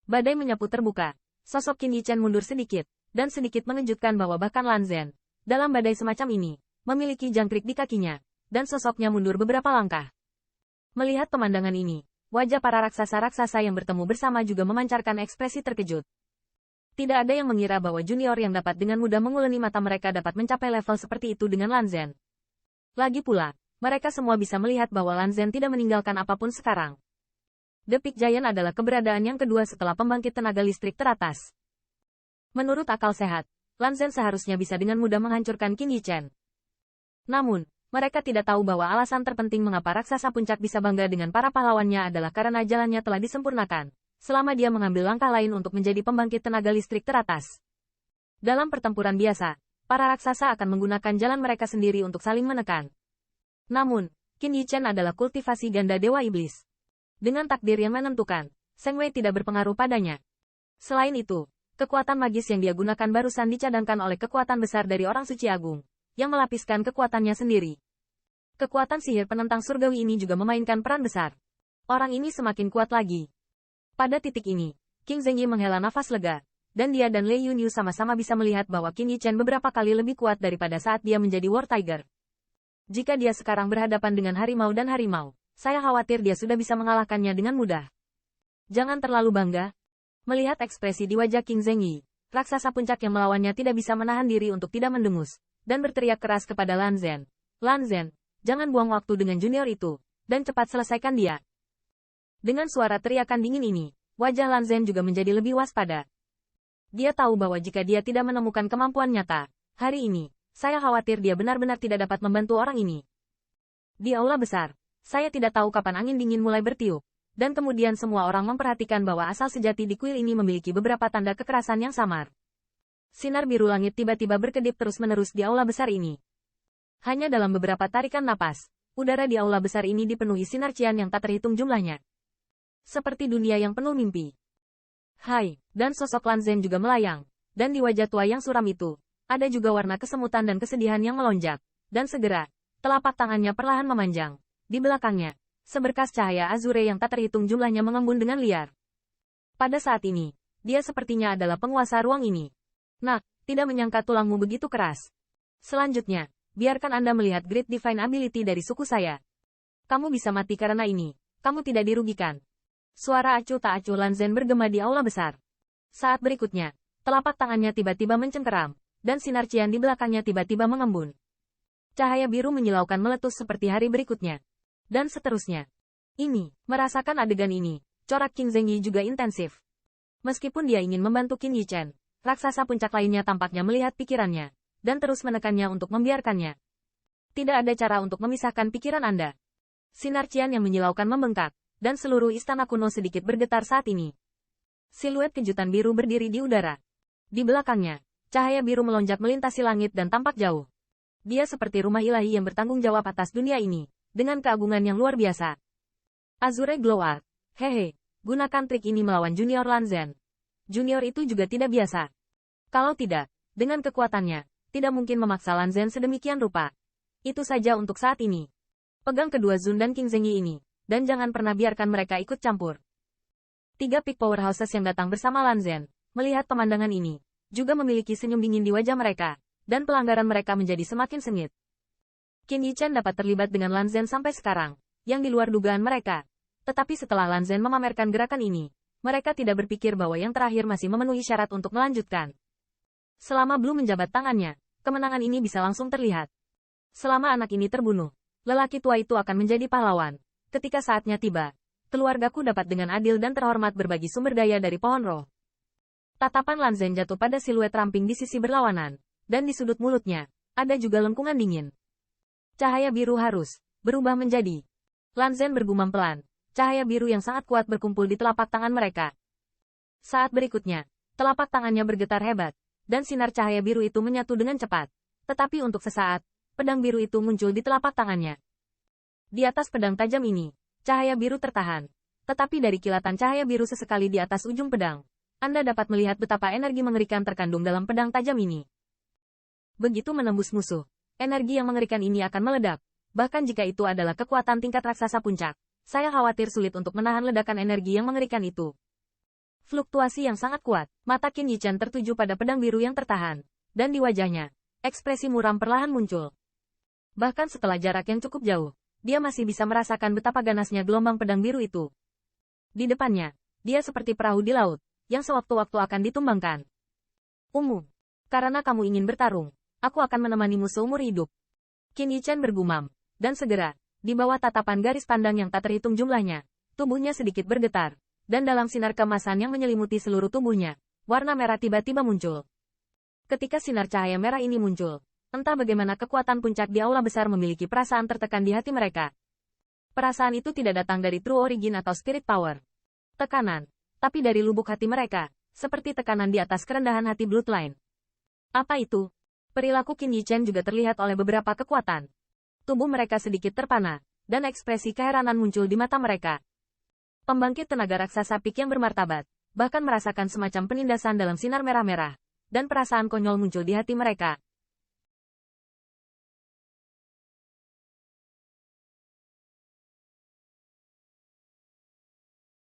Badai menyapu terbuka. Sosok Qin Yichen mundur sedikit, dan sedikit mengejutkan bahwa bahkan Lan Zhen, dalam badai semacam ini, memiliki jangkrik di kakinya, dan sosoknya mundur beberapa langkah. Melihat pemandangan ini, wajah para raksasa-raksasa yang bertemu bersama juga memancarkan ekspresi terkejut. Tidak ada yang mengira bahwa junior yang dapat dengan mudah menguleni mata mereka dapat mencapai level seperti itu dengan Lan Zhen. Lagi pula, mereka semua bisa melihat bahwa Lan Zhen tidak meninggalkan apapun sekarang. The Peak Giant adalah keberadaan yang kedua setelah pembangkit tenaga listrik teratas. Menurut akal sehat, Lan Zhen seharusnya bisa dengan mudah menghancurkan Qin Yichen. Namun, mereka tidak tahu bahwa alasan terpenting mengapa raksasa puncak bisa bangga dengan para pahlawannya adalah karena jalannya telah disempurnakan, selama dia mengambil langkah lain untuk menjadi pembangkit tenaga listrik teratas. Dalam pertempuran biasa, para raksasa akan menggunakan jalan mereka sendiri untuk saling menekan. Namun, Qin Yichen adalah kultivasi ganda Dewa Iblis. Dengan takdir yang menentukan, Seng Wei tidak berpengaruh padanya. Selain itu, kekuatan magis yang dia gunakan barusan dicadangkan oleh kekuatan besar dari Orang Suci Agung, yang melapiskan kekuatannya sendiri. Kekuatan sihir penentang surgawi ini juga memainkan peran besar. Orang ini semakin kuat lagi. Pada titik ini, King Zhengyi menghela nafas lega, dan dia dan Lei Yunyu sama-sama bisa melihat bahwa Qin Yichen beberapa kali lebih kuat daripada saat dia menjadi War Tiger. Jika dia sekarang berhadapan dengan harimau dan harimau, saya khawatir dia sudah bisa mengalahkannya dengan mudah. Jangan terlalu bangga. Melihat ekspresi di wajah King Zhengyi, raksasa puncak yang melawannya tidak bisa menahan diri untuk tidak mendengus, dan berteriak keras kepada Lan Zhen. Lan Zhen, jangan buang waktu dengan junior itu, dan cepat selesaikan dia. Dengan suara teriakan dingin ini, wajah Lan Zhen juga menjadi lebih waspada. Dia tahu bahwa jika dia tidak menemukan kemampuan nyata, hari ini, saya khawatir dia benar-benar tidak dapat membantu orang ini. Di aula besar, saya tidak tahu kapan angin dingin mulai bertiup, dan kemudian semua orang memperhatikan bahwa asal sejati di kuil ini memiliki beberapa tanda kekerasan yang samar. Sinar biru langit tiba-tiba berkedip terus-menerus di aula besar ini. Hanya dalam beberapa tarikan napas, udara di aula besar ini dipenuhi sinar cian yang tak terhitung jumlahnya. Seperti dunia yang penuh mimpi. Hai, dan sosok Lan Zhen juga melayang, dan di wajah tua yang suram itu, ada juga warna kesemutan dan kesedihan yang melonjak, dan segera, telapak tangannya perlahan memanjang. Di belakangnya, seberkas cahaya azure yang tak terhitung jumlahnya mengembun dengan liar. Pada saat ini, dia sepertinya adalah penguasa ruang ini. Nak, tidak menyangka tulangmu begitu keras. Selanjutnya, biarkan Anda melihat Great Divine Ability dari suku saya. Kamu bisa mati karena ini, kamu tidak dirugikan. Suara acuh tak acuh Lan Zhen bergema di aula besar. Saat berikutnya, telapak tangannya tiba-tiba mencengkeram, dan sinar cian di belakangnya tiba-tiba mengembun. Cahaya biru menyilaukan meletus seperti hari berikutnya. Dan seterusnya. Merasakan adegan ini, corak King Zhengyi juga intensif. Meskipun dia ingin membantu Qin Yichen, raksasa puncak lainnya tampaknya melihat pikirannya, dan terus menekannya untuk membiarkannya. Tidak ada cara untuk memisahkan pikiran Anda. Sinar cian yang menyilaukan membengkak, dan seluruh istana kuno sedikit bergetar saat ini. Siluet kejutan biru berdiri di udara. Di belakangnya, cahaya biru melonjak melintasi langit dan tampak jauh. Dia seperti rumah ilahi yang bertanggung jawab atas dunia ini, dengan keagungan yang luar biasa. Azure Glow Art. Hehe, gunakan trik ini melawan junior Lan Zhen. Junior itu juga tidak biasa. Kalau tidak, dengan kekuatannya, tidak mungkin memaksa Lan Zhen sedemikian rupa. Itu saja untuk saat ini. Pegang kedua Zun dan King Zhengyi ini, dan jangan pernah biarkan mereka ikut campur. 3 Peak Powerhouses yang datang bersama Lan Zhen, melihat pemandangan ini, juga memiliki senyum dingin di wajah mereka, dan pelanggaran mereka menjadi semakin sengit. Qin Yichen dapat terlibat dengan Lan Zhen sampai sekarang, yang di luar dugaan mereka. Tetapi setelah Lan Zhen memamerkan gerakan ini, mereka tidak berpikir bahwa yang terakhir masih memenuhi syarat untuk melanjutkan. Selama belum menjabat tangannya, kemenangan ini bisa langsung terlihat. Selama anak ini terbunuh, lelaki tua itu akan menjadi pahlawan. Ketika saatnya tiba, keluargaku dapat dengan adil dan terhormat berbagi sumber daya dari pohon roh. Tatapan Lan Zhen jatuh pada siluet ramping di sisi berlawanan, dan di sudut mulutnya, ada juga lengkungan dingin. Cahaya biru harus berubah menjadi. Lan Zhen bergumam pelan. Cahaya biru yang sangat kuat berkumpul di telapak tangan mereka. Saat berikutnya, telapak tangannya bergetar hebat, dan sinar cahaya biru itu menyatu dengan cepat. Tetapi untuk sesaat, pedang biru itu muncul di telapak tangannya. Di atas pedang tajam ini, cahaya biru tertahan. Tetapi dari kilatan cahaya biru sesekali di atas ujung pedang, Anda dapat melihat betapa energi mengerikan terkandung dalam pedang tajam ini. Begitu menembus musuh, energi yang mengerikan ini akan meledak. Bahkan jika itu adalah kekuatan tingkat raksasa puncak, saya khawatir sulit untuk menahan ledakan energi yang mengerikan itu. Fluktuasi yang sangat kuat, mata Qin Yichen tertuju pada pedang biru yang tertahan. Dan di wajahnya, ekspresi muram perlahan muncul. Bahkan setelah jarak yang cukup jauh, dia masih bisa merasakan betapa ganasnya gelombang pedang biru itu. Di depannya, dia seperti perahu di laut, yang sewaktu-waktu akan ditumbangkan. Ungu, karena kamu ingin bertarung, aku akan menemanimu seumur hidup. Qin Yichen bergumam, dan segera, di bawah tatapan garis pandang yang tak terhitung jumlahnya, tubuhnya sedikit bergetar. Dan dalam sinar keemasan yang menyelimuti seluruh tubuhnya, warna merah tiba-tiba muncul. Ketika sinar cahaya merah ini muncul, entah bagaimana kekuatan puncak di aula besar memiliki perasaan tertekan di hati mereka. Perasaan itu tidak datang dari true origin atau spirit power. Tekanan, tapi dari lubuk hati mereka, seperti tekanan di atas kerendahan hati bloodline. Apa itu? Perilaku Qin Yichen juga terlihat oleh beberapa kekuatan. Tubuh mereka sedikit terpana, dan ekspresi keheranan muncul di mata mereka. Pembangkit tenaga raksasa pik yang bermartabat, bahkan merasakan semacam penindasan dalam sinar merah-merah, dan perasaan konyol muncul di hati mereka.